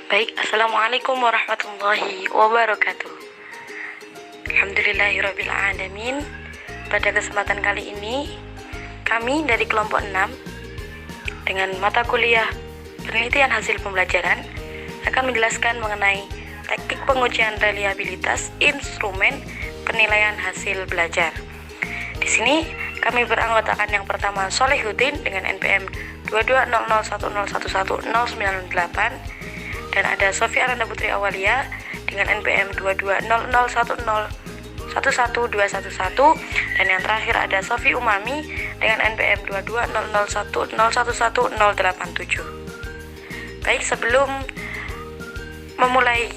Baik, Assalamualaikum warahmatullahi wabarakatuh. Alhamdulillahirrabbilalamin. Pada kesempatan kali ini, kami dari kelompok 6 dengan mata kuliah penelitian hasil pembelajaran akan menjelaskan mengenai teknik pengujian reliabilitas instrumen penilaian hasil belajar. Di sini kami beranggotakan yang pertama Solihuddin dengan NPM 220010111098 dan ada Sofia Ananda Putri Awalia dengan NPM 220010111211 dan yang terakhir ada Sofi Umami dengan NPM 220010111087. Baik, sebelum memulai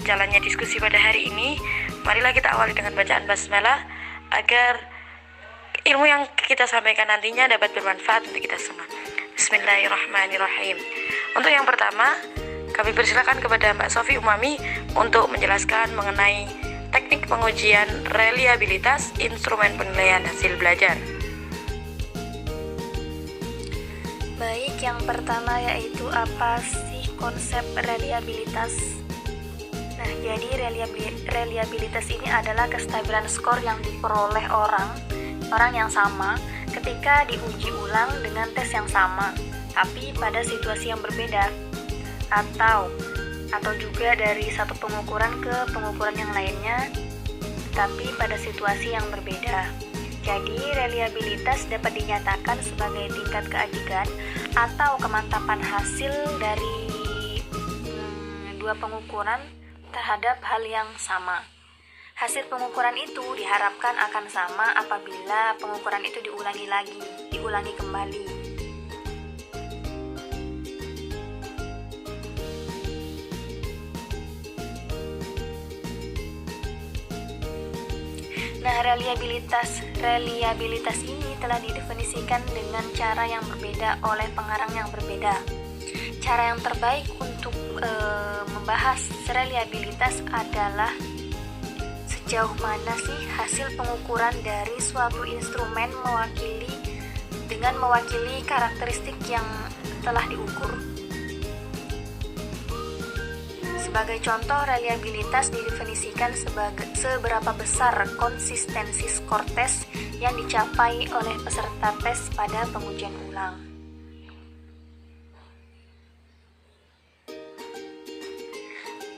jalannya diskusi pada hari ini, marilah kita awali dengan bacaan basmalah agar ilmu yang kita sampaikan nantinya dapat bermanfaat untuk kita semua. Bismillahirrahmanirrahim. Untuk yang pertama, kami persilakan kepada Mbak Sofi Umami untuk menjelaskan mengenai teknik pengujian reliabilitas instrumen penilaian hasil belajar. Baik, yang pertama yaitu apa sih konsep reliabilitas? Nah, jadi reliabilitas ini adalah kestabilan skor yang diperoleh orang yang sama ketika diuji ulang dengan tes yang sama, tapi pada situasi yang berbeda. Atau juga dari satu pengukuran ke pengukuran yang lainnya, tapi pada situasi yang berbeda. Jadi, reliabilitas dapat dinyatakan sebagai tingkat keajikan atau kemantapan hasil dari dua pengukuran terhadap hal yang sama. Hasil pengukuran itu diharapkan akan sama apabila pengukuran itu diulangi kembali. Nah, reliabilitas ini telah didefinisikan dengan cara yang berbeda oleh pengarang yang berbeda. Cara yang terbaik untuk membahas reliabilitas adalah sejauh mana sih hasil pengukuran dari suatu instrumen mewakili karakteristik yang telah diukur. Sebagai contoh, reliabilitas didefinisikan seberapa besar konsistensi skor tes yang dicapai oleh peserta tes pada pengujian ulang.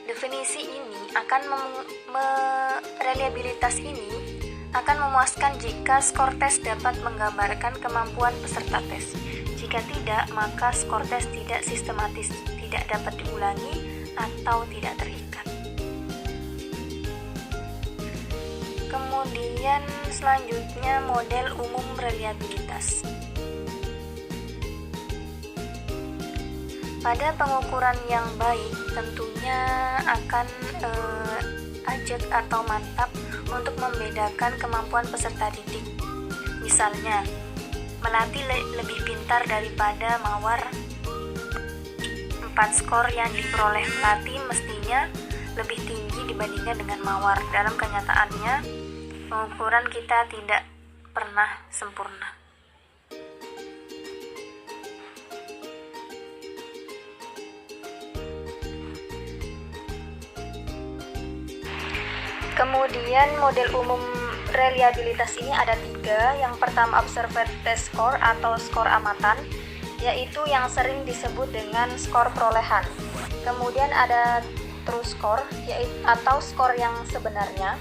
Definisi ini reliabilitas ini akan memuaskan jika skor tes dapat menggambarkan kemampuan peserta tes. Jika tidak, maka skor tes tidak sistematis, tidak dapat diulangi, atau tidak terikat. Kemudian selanjutnya model umum reliabilitas. Pada pengukuran yang baik tentunya akan ajak atau mantap untuk membedakan kemampuan peserta didik. Misalnya, melatih lebih pintar daripada mawar. 4 skor yang diperoleh pelatih mestinya lebih tinggi dibandingkan dengan mawar. Dalam kenyataannya, pengukuran kita tidak pernah sempurna. Kemudian model umum reliabilitas ini ada 3. Yang pertama observer test score atau skor amatan, yaitu yang sering disebut dengan skor perolehan. Kemudian ada true score atau skor yang sebenarnya,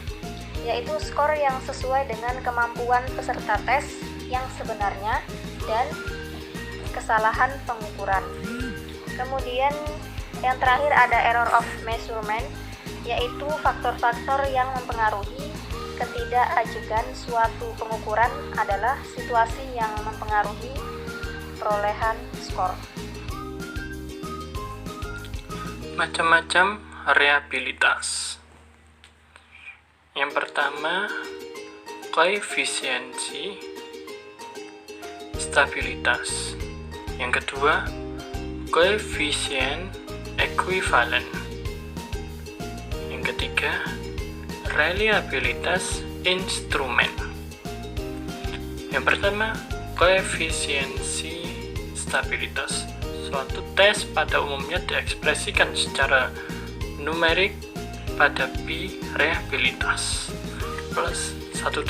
yaitu skor yang sesuai dengan kemampuan peserta tes yang sebenarnya dan kesalahan pengukuran. Kemudian yang terakhir ada error of measurement, yaitu faktor-faktor yang mempengaruhi ketidakajikan suatu pengukuran adalah situasi yang mempengaruhi perolehan skor. Macam-macam reliabilitas. Yang pertama, koefisiensi stabilitas. Yang kedua, koefisien ekuivalen. Yang ketiga, reliabilitas instrumen. Yang pertama, koefisiensi stabilitas. Suatu tes pada umumnya diekspresikan secara numerik pada pi reliabilitas plus 1,00.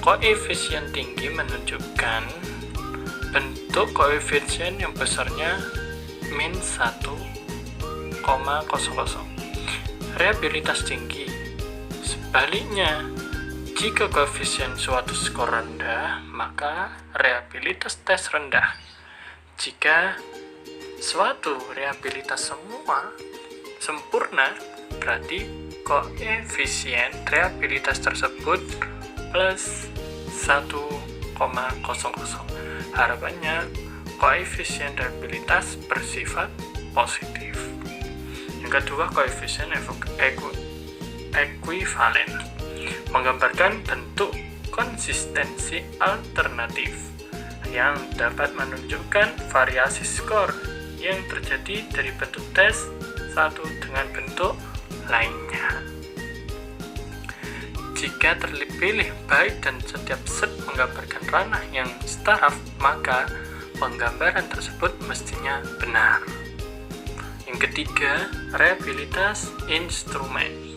Koefisien tinggi menunjukkan bentuk koefisien yang besarnya min 1,00. Reliabilitas tinggi. Sebaliknya, jika koefisien suatu skor rendah, maka reliabilitas tes rendah. Jika suatu reliabilitas semua sempurna, berarti koefisien reliabilitas tersebut plus 1,00. Harapannya, koefisien reliabilitas bersifat positif. Yang kedua, koefisien ekuivalen menggambarkan bentuk konsistensi alternatif yang dapat menunjukkan variasi skor yang terjadi dari bentuk tes satu dengan bentuk lainnya. Jika terpilih baik dan setiap set menggambarkan ranah yang setara, maka penggambaran tersebut mestinya benar. Yang ketiga, reliabilitas instrumen.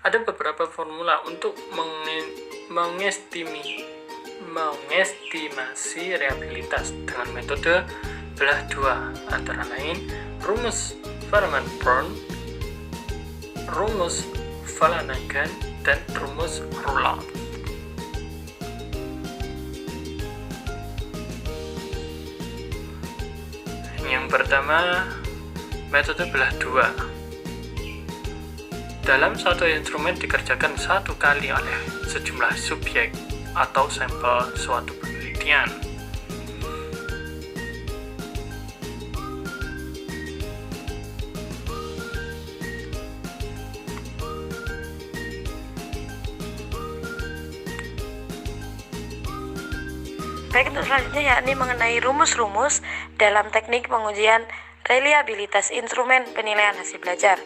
Ada beberapa formula untuk mengestimasi reliabilitas dengan metode belah dua, antara lain rumus Farman-Brown, rumus Flanagan, dan rumus Rowland. Yang pertama, metode belah dua. Dalam suatu instrumen dikerjakan satu kali oleh sejumlah subjek atau sampel suatu penelitian. Baik, untuk selanjutnya yakni mengenai rumus-rumus dalam teknik pengujian reliabilitas instrumen penilaian hasil belajar.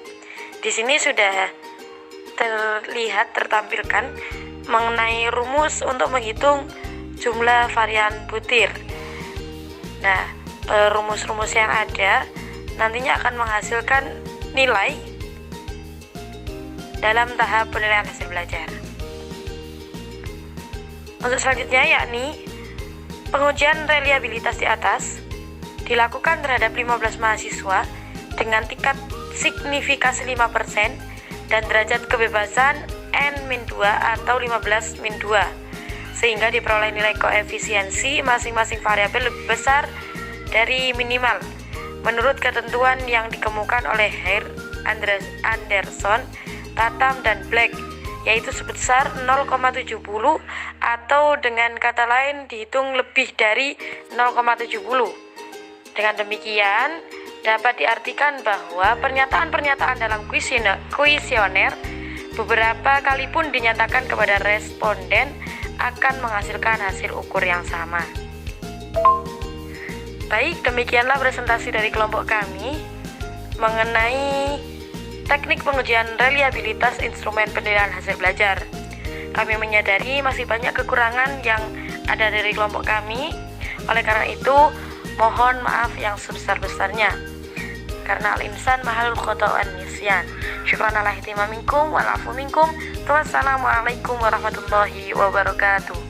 Di sini sudah tertampilkan mengenai rumus untuk menghitung jumlah varian butir. Nah, rumus-rumus yang ada nantinya akan menghasilkan nilai dalam tahap penilaian hasil belajar. Untuk selanjutnya yakni pengujian reliabilitas di atas dilakukan terhadap 15 mahasiswa dengan tingkat signifikasi 5% dan derajat kebebasan N-2 atau 15-2, sehingga diperoleh nilai koefisiensi masing-masing variabel lebih besar dari minimal menurut ketentuan yang dikemukakan oleh Hare, Anderson, Tatam, dan Black, yaitu sebesar 0,70 atau dengan kata lain dihitung lebih dari 0,70. Dengan demikian, dapat diartikan bahwa pernyataan-pernyataan dalam kuesioner beberapa kali pun dinyatakan kepada responden akan menghasilkan hasil ukur yang sama. Baik, demikianlah presentasi dari kelompok kami mengenai teknik pengujian reliabilitas instrumen penilaian hasil belajar. Kami menyadari masih banyak kekurangan yang ada dari kelompok kami. Oleh karena itu, mohon maaf yang sebesar-besarnya. Karena al-insan mahalul khota'an nisyan. Syukran ala ihtimam minkum wal afu minkum. Wassalamualaikum warahmatullahi wabarakatuh.